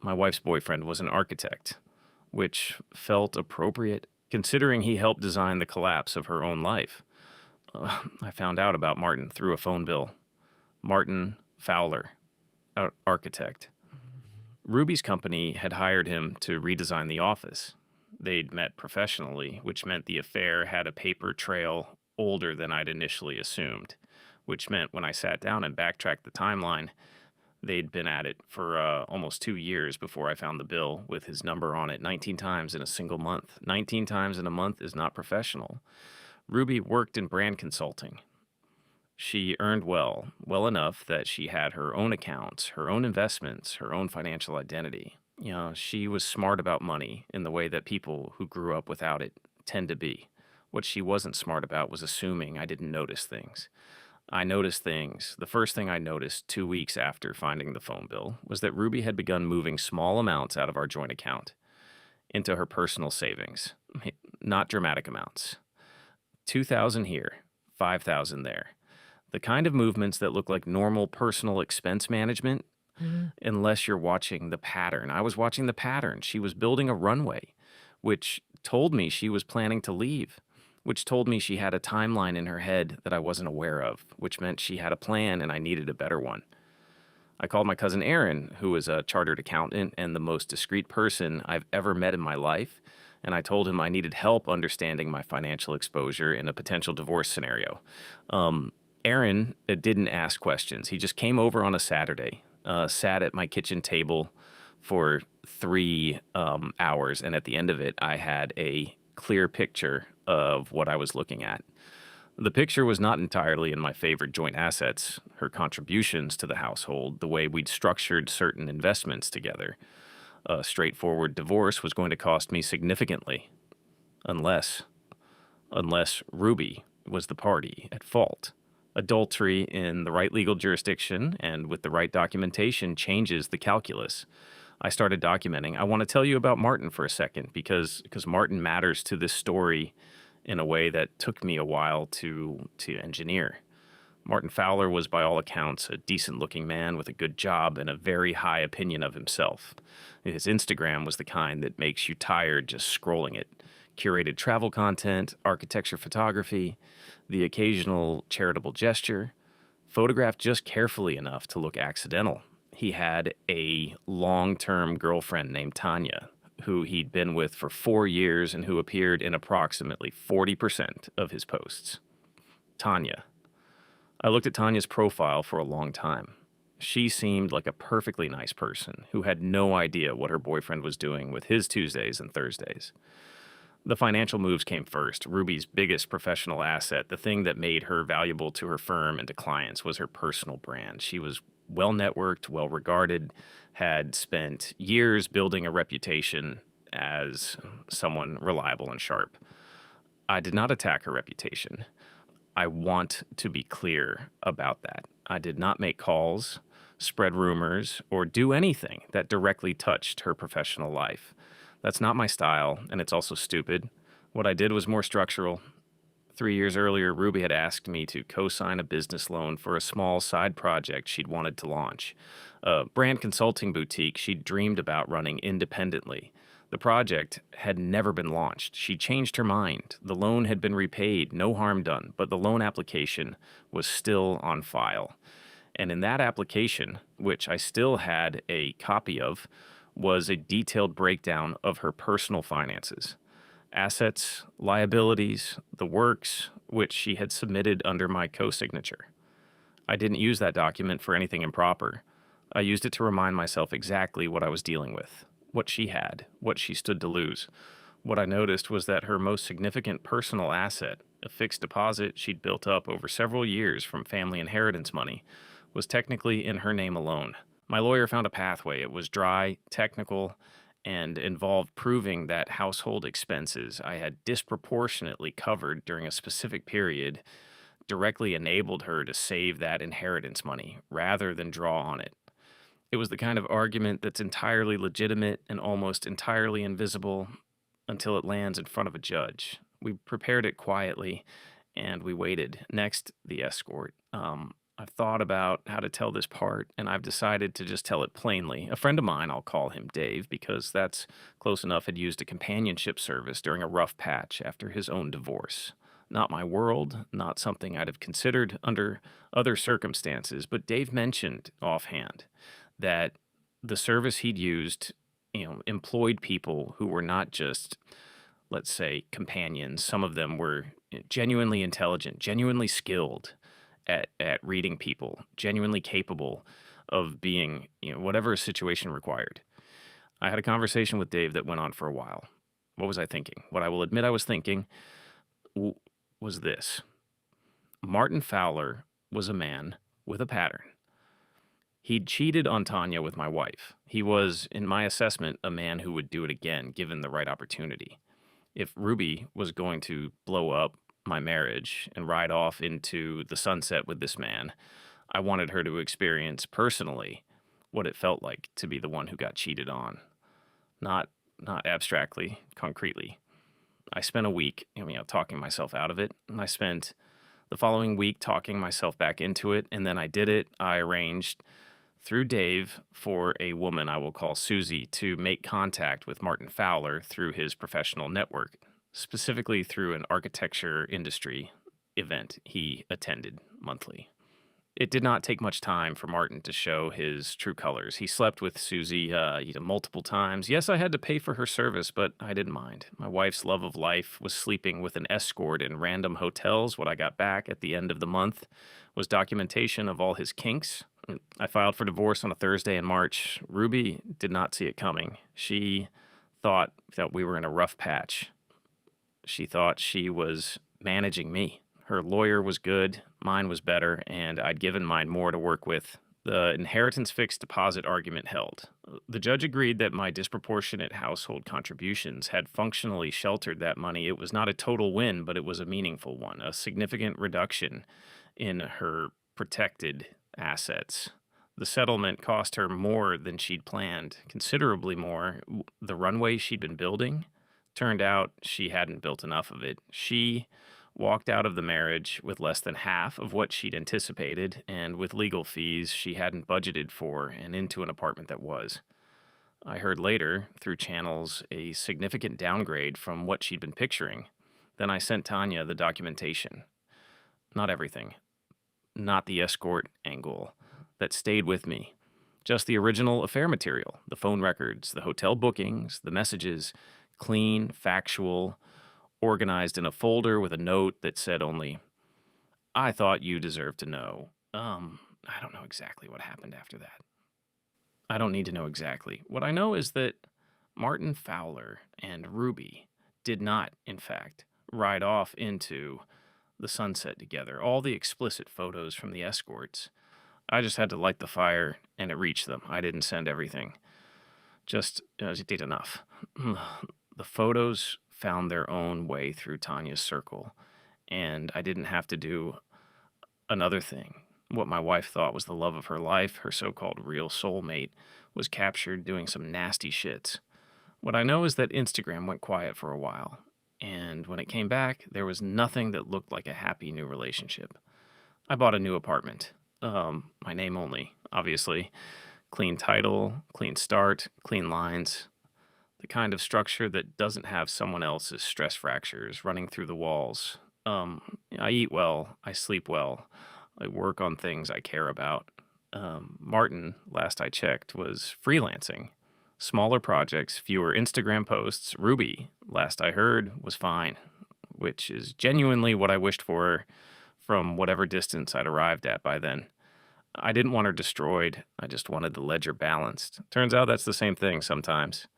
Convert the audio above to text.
My wife's boyfriend was an architect, which felt appropriate considering he helped design the collapse of her own life. I found out about Martin through a phone bill. Martin Fowler, architect. Ruby's company had hired him to redesign the office. They'd met professionally, which meant the affair had a paper trail older than I'd initially assumed, which meant when I sat down and backtracked the timeline, they'd been at it for almost 2 years before I found the bill with his number on it 19 times in a single month. 19 times in a month is not professional. Ruby worked in brand consulting. She earned well enough that she had her own accounts, her own investments, her own financial identity. She was smart about money in the way that people who grew up without it tend to be. What she wasn't smart about was assuming I didn't notice things. I noticed things. The first thing I noticed 2 weeks after finding the phone bill was that Ruby had begun moving small amounts out of our joint account into her personal savings. Not dramatic amounts. 2,000 here, 5,000 there. The kind of movements that look like normal personal expense management, unless you're watching the pattern. I was watching the pattern. She was building a runway, which told me she was planning to leave, which told me she had a timeline in her head that I wasn't aware of, which meant she had a plan and I needed a better one. I called my cousin Aaron, who is a chartered accountant and the most discreet person I've ever met in my life, and I told him I needed help understanding my financial exposure in a potential divorce scenario. Aaron didn't ask questions. He just came over on a Saturday, sat at my kitchen table for 3 hours, and at the end of it, I had a clear picture of what I was looking at. The picture was not entirely in my favorite joint assets, her contributions to the household, the way we'd structured certain investments together. A straightforward divorce was going to cost me significantly, unless Ruby was the party at fault. Adultery in the right legal jurisdiction and with the right documentation changes the calculus. I started documenting. I want to tell you about Martin for a second because Martin matters to this story in a way that took me a while to engineer. Martin Fowler was by all accounts a decent-looking man with a good job and a very high opinion of himself. His Instagram was the kind that makes you tired just scrolling it. Curated travel content, architecture photography, the occasional charitable gesture, photographed just carefully enough to look accidental. He had a long-term girlfriend named Tanya, who he'd been with for 4 years and who appeared in approximately 40% of his posts. Tanya. I looked at Tanya's profile for a long time. She seemed like a perfectly nice person who had no idea what her boyfriend was doing with his Tuesdays and Thursdays. The financial moves came first. Ruby's biggest professional asset, the thing that made her valuable to her firm and to clients, was her personal brand. She was well-networked, well-regarded, had spent years building a reputation as someone reliable and sharp. I did not attack her reputation. I want to be clear about that. I did not make calls, spread rumors, or do anything that directly touched her professional life. That's not my style, and it's also stupid. What I did was more structural. 3 years earlier, Ruby had asked me to co-sign a business loan for a small side project she'd wanted to launch. A brand consulting boutique she'd dreamed about running independently. The project had never been launched. She changed her mind. The loan had been repaid, no harm done, but the loan application was still on file. And in that application, which I still had a copy of, was a detailed breakdown of her personal finances. Assets, liabilities, the works, which she had submitted under my co-signature. I didn't use that document for anything improper. I used it to remind myself exactly what I was dealing with, what she had, what she stood to lose. What I noticed was that her most significant personal asset, a fixed deposit she'd built up over several years from family inheritance money, was technically in her name alone. My lawyer found a pathway. It was dry, technical, and involved proving that household expenses I had disproportionately covered during a specific period directly enabled her to save that inheritance money rather than draw on it. It was the kind of argument that's entirely legitimate and almost entirely invisible until it lands in front of a judge. We prepared it quietly, and we waited. Next, the escort. I've thought about how to tell this part, and I've decided to just tell it plainly. A friend of mine, I'll call him Dave because that's close enough, had used a companionship service during a rough patch after his own divorce. Not my world, not something I'd have considered under other circumstances, but Dave mentioned offhand that the service he'd used, employed people who were not just, let's say, companions. Some of them were genuinely intelligent, genuinely skilled at reading people, genuinely capable of being, whatever a situation required. I had a conversation with Dave that went on for a while. What was I thinking? What I will admit I was thinking w- was this: Martin Fowler was a man with a pattern. He'd cheated on Tanya with my wife. He was, in my assessment, a man who would do it again given the right opportunity. If Ruby was going to blow up my marriage and ride off into the sunset with this man, I wanted her to experience personally what it felt like to be the one who got cheated on. Not not abstractly, concretely. I spent a week, talking myself out of it, and I spent the following week talking myself back into it, and then I did it. I arranged through Dave for a woman I will call Susie to make contact with Martin Fowler through his professional network, specifically through an architecture industry event he attended monthly. It did not take much time for Martin to show his true colors. He slept with Susie, multiple times. Yes, I had to pay for her service, but I didn't mind. My wife's love of life was sleeping with an escort in random hotels. What I got back at the end of the month was documentation of all his kinks. I filed for divorce on a Thursday in March. Ruby did not see it coming. She thought that we were in a rough patch. She thought she was managing me. Her lawyer was good, mine was better, and I'd given mine more to work with. The inheritance fixed deposit argument held. The judge agreed that my disproportionate household contributions had functionally sheltered that money. It was not a total win, but it was a meaningful one, a significant reduction in her protected assets. The settlement cost her more than she'd planned, considerably more. The runway she'd been building turned out she hadn't built enough of it. She walked out of the marriage with less than half of what she'd anticipated, and with legal fees she hadn't budgeted for, and into an apartment that was. I heard later, through channels, a significant downgrade from what she'd been picturing. Then I sent Tanya the documentation. Not everything. Not the escort angle. That stayed with me. Just the original affair material, the phone records, the hotel bookings, the messages, clean, factual, organized in a folder with a note that said only, "I thought you deserved to know." I don't know exactly what happened after that. I don't need to know exactly. What I know is that Martin Fowler and Ruby did not, in fact, ride off into the sunset together. All the explicit photos from the escorts, I just had to light the fire and it reached them. I didn't send everything. Just it did enough. The photos found their own way through Tanya's circle, and I didn't have to do another thing. What my wife thought was the love of her life, her so called real soulmate, was captured doing some nasty shits. What I know is that Instagram went quiet for a while, and when it came back, there was nothing that looked like a happy new relationship. I bought a new apartment. My name only, obviously. Clean title, clean start, clean lines. The kind of structure that doesn't have someone else's stress fractures running through the walls. I eat well, I sleep well, I work on things I care about. Martin, last I checked, was freelancing. Smaller projects, fewer Instagram posts. Ruby, last I heard, was fine, which is genuinely what I wished for from whatever distance I'd arrived at by then. I didn't want her destroyed, I just wanted the ledger balanced. Turns out that's the same thing sometimes.